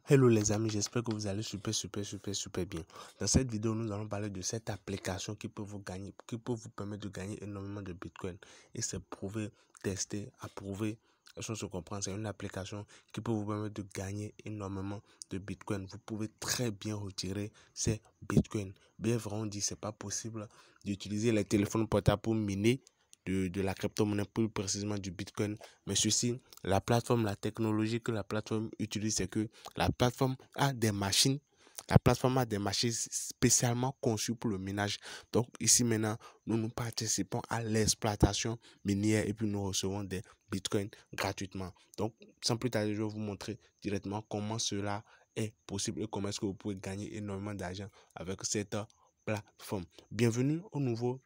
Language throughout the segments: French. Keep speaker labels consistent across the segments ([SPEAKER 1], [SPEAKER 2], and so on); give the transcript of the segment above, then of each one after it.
[SPEAKER 1] Hello les amis, j'espère que vous allez super bien. Dans cette vidéo, nous allons parler de cette application qui peut vous permettre de gagner énormément de Bitcoin. Et c'est prouvé, testé, approuvé. Est-ce qu'on se comprend? C'est une application qui peut vous permettre de gagner énormément de Bitcoin. Vous pouvez très bien retirer ces Bitcoin. Bien vrai, on dit c'est pas possible d'utiliser les téléphones portables pour miner de la crypto-monnaie, plus précisément du Bitcoin. Mais ceci, la plateforme, la technologie que la plateforme utilise, c'est que la plateforme a des machines. La plateforme a des machines spécialement conçues pour le minage. Donc ici maintenant, nous participons à l'exploitation minière et puis nous recevons des bitcoins gratuitement. Donc sans plus tarder, je vais vous montrer directement comment cela est possible et comment est-ce que vous pouvez gagner énormément d'argent avec cette plateforme. Bienvenue au nouveau.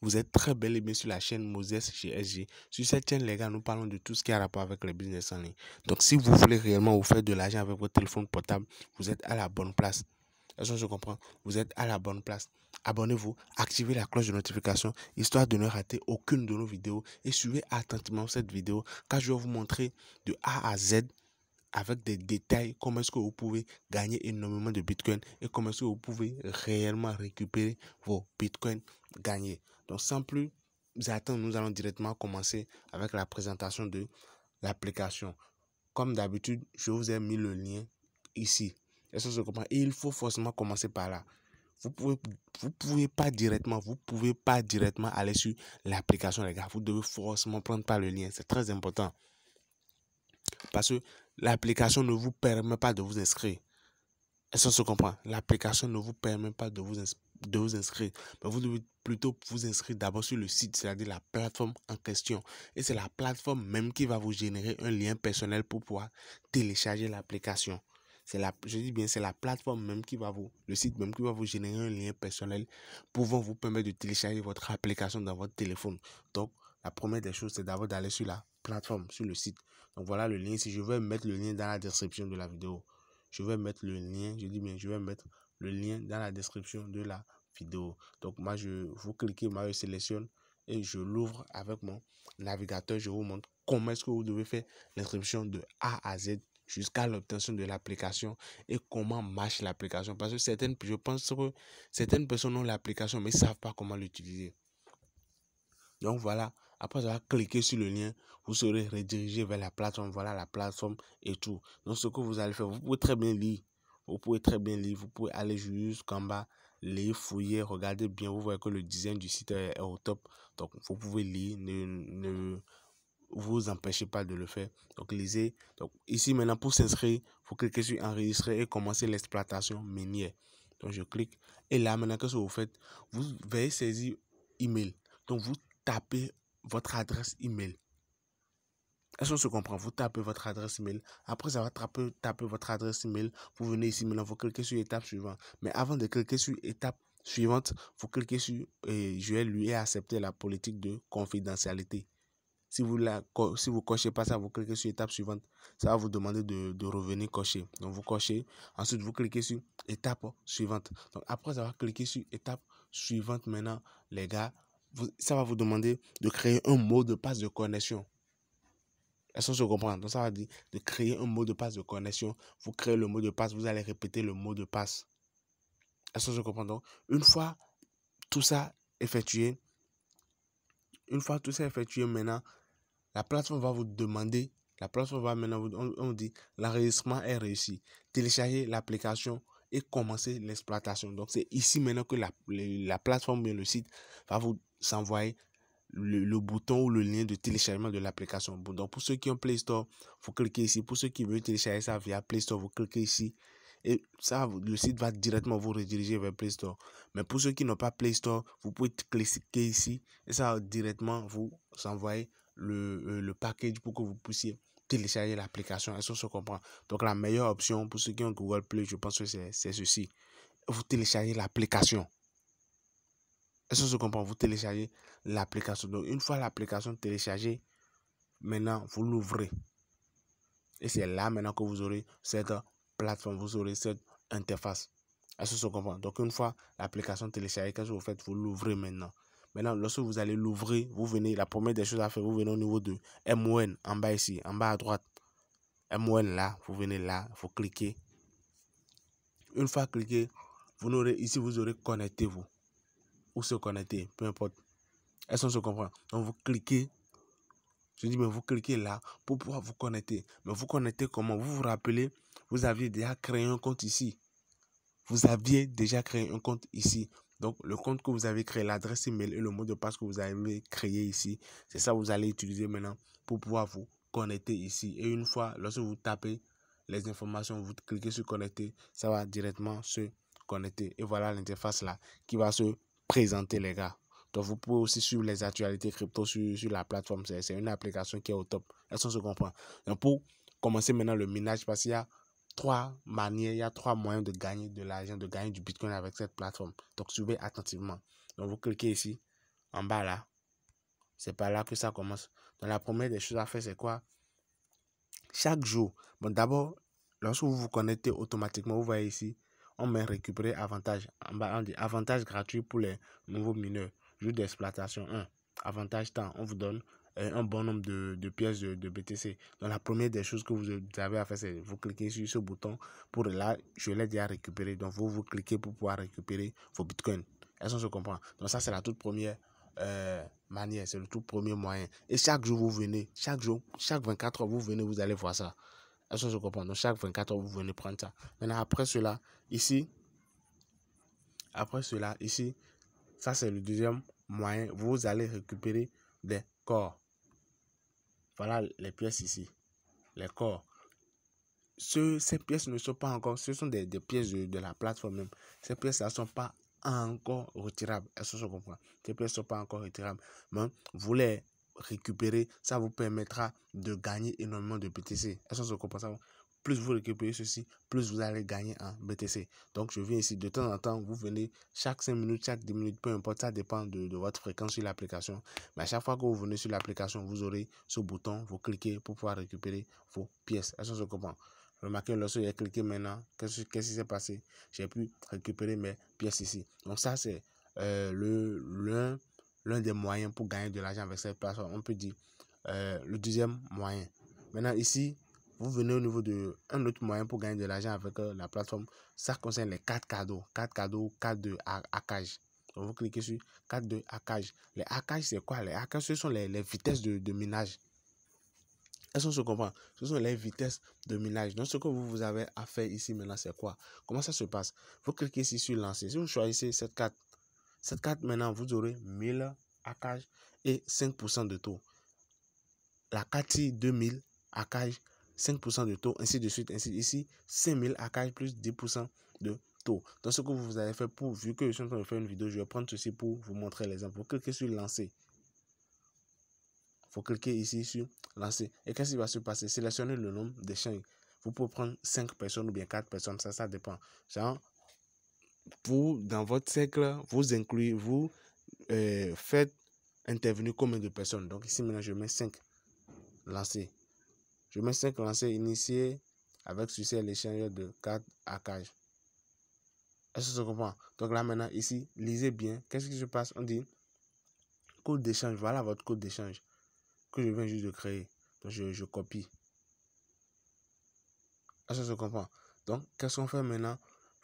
[SPEAKER 1] Vous êtes très bel et bien sur la chaîne Moses GSG. Sur cette chaîne, les gars, nous parlons de tout ce qui a rapport avec le business en ligne. Donc, si vous voulez réellement vous faire de l'argent avec votre téléphone portable, vous êtes à la bonne place. Est-ce que je comprends? Vous êtes à la bonne place. Abonnez-vous, activez la cloche de notification, histoire de ne rater aucune de nos vidéos. Et suivez attentivement cette vidéo, car je vais vous montrer de A à Z avec des détails comment est-ce que vous pouvez gagner énormément de Bitcoin et comment est-ce que vous pouvez réellement récupérer vos Bitcoins gagnés. Donc sans plus attendre, nous allons directement commencer avec la présentation de l'application. Comme d'habitude, je vous ai mis le lien ici. Est-ce que je comprends? Et il faut forcément commencer par là. Vous pouvez pas directement aller sur l'application, les gars. Vous devez forcément prendre par le lien. C'est très important. Parce que l'application ne vous permet pas de vous inscrire. Est-ce que ça se comprend? L'application ne vous permet pas de vous inscrire. Mais vous devez plutôt vous inscrire d'abord sur le site, c'est-à-dire la plateforme en question. Et c'est la plateforme même qui va vous générer un lien personnel pour pouvoir télécharger l'application. Je dis bien, c'est la plateforme même le site même qui va vous générer un lien personnel pouvant vous permettre de télécharger votre application dans votre téléphone. Donc, la première des choses, c'est d'abord d'aller sur la plateforme, sur le site. Donc, voilà le lien. Si je vais mettre le lien dans la description de la vidéo. Je vais mettre le lien, je vais mettre le lien dans la description de la vidéo. Donc, vous cliquez, moi, je sélectionne et je l'ouvre avec mon navigateur. Je vous montre comment est-ce que vous devez faire l'inscription de A à Z jusqu'à l'obtention de l'application et comment marche l'application. Parce que je pense que certaines personnes ont l'application mais ne savent pas comment l'utiliser. Donc voilà, après avoir cliqué sur le lien, vous serez redirigé vers la plateforme. Voilà la plateforme et tout. Donc ce que vous allez faire, vous pouvez très bien lire. Vous pouvez aller jusqu'en bas, lire, fouiller, regardez bien. Vous voyez que le design du site est au top. Donc vous pouvez lire, ne vous empêchez pas de le faire. Donc lisez. Donc ici maintenant pour s'inscrire, vous cliquez sur enregistrer et commencer l'exploitation minière. Donc je clique et là maintenant qu'est-ce que vous faites? Vous veuillez saisir email. Donc vous tapez votre adresse email. Est-ce qu'on se comprend? Vous tapez votre adresse email. Après avoir tapé votre adresse email, vous venez ici maintenant, vous cliquez sur étape suivante. Mais avant de cliquer sur étape suivante, vous cliquez sur je vais lui accepter la politique de confidentialité. Si vous cochez pas ça, vous cliquez sur étape suivante. Ça va vous demander de revenir cocher. Donc vous cochez. Ensuite, vous cliquez sur étape suivante. Donc après avoir cliqué sur étape suivante, maintenant, les gars, ça va vous demander de créer un mot de passe de connexion. Est-ce que je comprends? Donc ça va dire de créer un mot de passe de connexion. Vous créez le mot de passe, vous allez répéter le mot de passe. Est-ce que je comprends? Donc, une fois tout ça effectué, maintenant, la plateforme va vous demander, on dit, l'enregistrement est réussi. Téléchargez l'application et commencer l'exploitation. Donc, c'est ici maintenant que la plateforme et le site va vous envoyer le bouton ou le lien de téléchargement de l'application. Bon, donc, pour ceux qui ont Play Store, vous cliquez ici. Pour ceux qui veulent télécharger ça via Play Store, vous cliquez ici. Et ça, le site va directement vous rediriger vers Play Store. Mais pour ceux qui n'ont pas Play Store, vous pouvez cliquer ici et ça va directement vous envoyer le package pour que vous puissiez télécharger l'application. Est-ce que ça se comprend? Donc la meilleure option pour ceux qui ont Google Play, je pense que c'est ceci. Vous téléchargez l'application. Est-ce que ça se comprend? Vous téléchargez l'application. Donc une fois l'application téléchargée, maintenant vous l'ouvrez. Et c'est là maintenant que vous aurez cette plateforme, vous aurez cette interface. Est-ce que ça se comprend? Donc une fois l'application téléchargée, qu'est-ce que vous faites? Vous l'ouvrez maintenant. Maintenant, lorsque vous allez l'ouvrir, vous venez, la première des choses à faire, vous venez au niveau de MON, en bas ici, en bas à droite. MON là, vous venez là, il faut cliquer. Une fois cliqué, vous aurez ici, vous aurez connectez-vous. Ou se connecter, peu importe. Est-ce qu'on se comprend? Donc vous cliquez. Je dis, mais vous cliquez là pour pouvoir vous connecter. Mais vous connectez comment? Vous vous rappelez, vous aviez déjà créé un compte ici. Vous aviez déjà créé un compte ici. Donc, le compte que vous avez créé, l'adresse email et le mot de passe que vous avez créé ici, c'est ça que vous allez utiliser maintenant pour pouvoir vous connecter ici. Et une fois, lorsque vous tapez les informations, vous cliquez sur connecter, ça va directement se connecter. Et voilà l'interface là qui va se présenter, les gars. Donc, vous pouvez aussi suivre les actualités crypto sur la plateforme. C'est une application qui est au top. Est-ce qu'on se comprend? Donc, pour commencer maintenant le minage, parce qu'il y a trois manières, il y a trois moyens de gagner de l'argent, de gagner du Bitcoin avec cette plateforme. Donc, suivez attentivement. Donc, vous cliquez ici, en bas là. C'est par là que ça commence. Donc, la première des choses à faire, c'est quoi? Chaque jour. Bon, d'abord, lorsque vous vous connectez automatiquement, vous voyez ici, on met récupérer avantage. En bas, on dit avantage gratuit pour les nouveaux mineurs. Jour d'exploitation 1. Avantage temps, on vous donne un bon nombre de pièces de BTC. Donc, la première des choses que vous avez à faire, c'est vous cliquez sur ce bouton. Pour là, je l'ai déjà récupéré. Donc, vous cliquez pour pouvoir récupérer vos bitcoins. Est-ce qu'on se comprend? Donc, ça, c'est la toute première manière. C'est le tout premier moyen. Et chaque jour, vous venez. Chaque jour, chaque 24 heures, vous venez, vous allez voir ça. Est-ce que je comprends? Donc, chaque 24 heures, vous venez prendre ça. Maintenant, après cela, ici, ça, c'est le deuxième moyen. Vous allez récupérer des corps. Voilà les pièces ici. Les corps. Ces pièces ne sont pas encore, ce sont des pièces de la plateforme même. Ces pièces ne sont pas encore retirables. Est-ce que je comprends? Ces pièces ne sont pas encore retirables. Mais vous les récupérez, ça vous permettra de gagner énormément de BTC. Est-ce que je comprends ça? Plus vous récupérez ceci, plus vous allez gagner en BTC. Donc, je viens ici, de temps en temps, vous venez chaque 5 minutes, chaque 10 minutes, peu importe, ça dépend de votre fréquence sur l'application. Mais à chaque fois que vous venez sur l'application, vous aurez ce bouton, vous cliquez pour pouvoir récupérer vos pièces. Est-ce que je comprends? Remarquez, lorsque j'ai cliqué maintenant, qu'est-ce qui s'est passé? J'ai pu récupérer mes pièces ici. Donc, ça, c'est l'un des moyens pour gagner de l'argent avec cette plateforme. On peut dire le deuxième moyen. Maintenant, ici, vous venez au niveau de un autre moyen pour gagner de l'argent avec la plateforme. Ça concerne les 4 cadeaux. 4 cadeaux, 4 de hackage. Donc, vous cliquez sur 4 de hackage. Les hackages, c'est quoi? Les hackages, ce sont les vitesses de minage. Est-ce qu'on se comprend? Ce sont les vitesses de minage. Donc, ce que vous avez à faire ici maintenant, c'est quoi? Comment ça se passe? Vous cliquez ici sur lancer. Si vous choisissez cette carte maintenant, vous aurez 1000 hackages et 5% de taux. La carte 2000 hackages, 5% de taux, ainsi de suite, ainsi ici, 5000 hackages plus 10% de taux. Donc, ce que vous avez fait vu que je suis en train de faire une vidéo, je vais prendre ceci pour vous montrer l'exemple. Vous cliquez sur lancer. Il faut cliquer ici sur lancer. Et qu'est-ce qui va se passer? Sélectionnez le nombre d'échanges. Vous pouvez prendre 5 personnes ou bien 4 personnes. Ça dépend. Genre, vous, dans votre cercle, vous incluez, vous faites intervenir combien de personnes. Donc ici, maintenant, je mets 5 lancés. Je mets 5 lancés initiés avec succès l'échange de 4 hackages. Est-ce que ça comprend? Donc là, maintenant, ici, lisez bien. Qu'est-ce qui se passe? On dit code d'échange. Voilà votre code d'échange que je viens juste de créer. Donc, je copie. Est-ce que ça se comprend? Donc, qu'est-ce qu'on fait maintenant?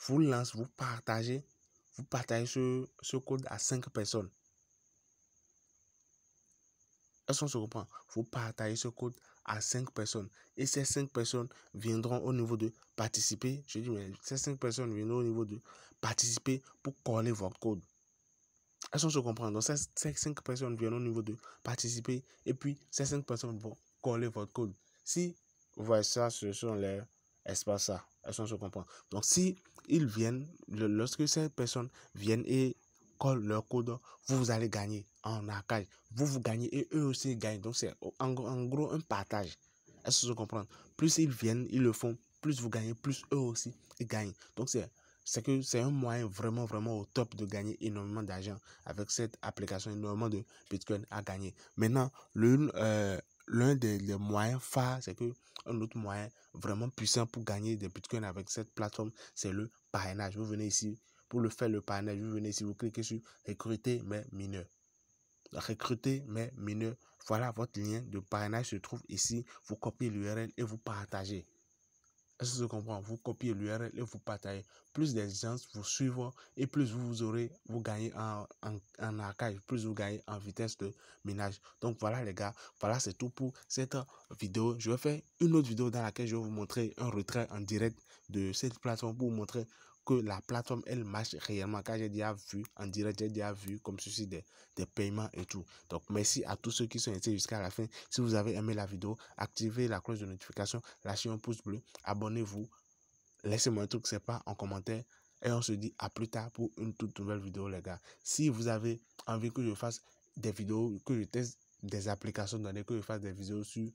[SPEAKER 1] Vous lancez, vous partagez ce code à 5 personnes. Est-ce qu'on se comprend? Vous partagez ce code à 5 personnes. Et ces 5 personnes viendront au niveau de participer. Je dis, mais ces 5 personnes viendront au niveau de participer pour coller votre code. Est-ce qu'on se comprend? Donc, ces 5 personnes viennent au niveau de participer. Et puis, ces 5 personnes vont coller votre code. Si vous voyez ça, ce sont les espaces ça. Est-ce qu'on se comprend? Donc, si ils viennent, lorsque ces personnes viennent et collent leur code, vous allez gagner en hackage. Vous gagnez et eux aussi gagnent. Donc, c'est en gros un partage. Est-ce que je comprends? Plus ils viennent, ils le font, plus vous gagnez, plus eux aussi ils gagnent. Donc, c'est un moyen vraiment au top de gagner énormément d'argent avec cette application, énormément de Bitcoin à gagner. Maintenant, l'un des moyens phares, c'est que un autre moyen vraiment puissant pour gagner des Bitcoins avec cette plateforme, c'est le parrainage. Vous venez ici, pour le faire le parrainage, vous venez ici, vous cliquez sur recruter mes mineurs. Recruter mes mineurs voilà, votre lien de parrainage se trouve ici. Vous copiez l'URL et vous partagez. Est-ce que je comprends? Vous copiez l'URL et vous partagez. Plus des gens vous suivent et plus vous gagnez en archive, plus vous gagnez en vitesse de minage. Donc voilà les gars, voilà c'est tout pour cette vidéo. Je vais faire une autre vidéo dans laquelle je vais vous montrer un retrait en direct de cette plateforme pour vous montrer que la plateforme elle marche réellement, car j'ai déjà vu en direct, j'ai déjà vu comme ceci des paiements et tout. Donc merci à tous ceux qui sont restés jusqu'à la fin. Si vous avez aimé la vidéo, activez la cloche de notification, lâchez un pouce bleu, abonnez-vous, laissez-moi un truc sympa en commentaire et on se dit à plus tard pour une toute nouvelle vidéo les gars. Si vous avez envie que je fasse des vidéos, que je teste des applications données, que je fasse des vidéos sur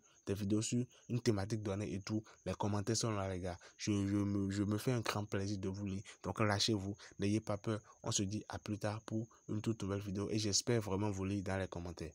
[SPEAKER 1] une thématique donnée et tout, les commentaires sont là les gars. Je me fais un grand plaisir de vous lire. Donc lâchez-vous, n'ayez pas peur. On se dit à plus tard pour une toute nouvelle vidéo et j'espère vraiment vous lire dans les commentaires.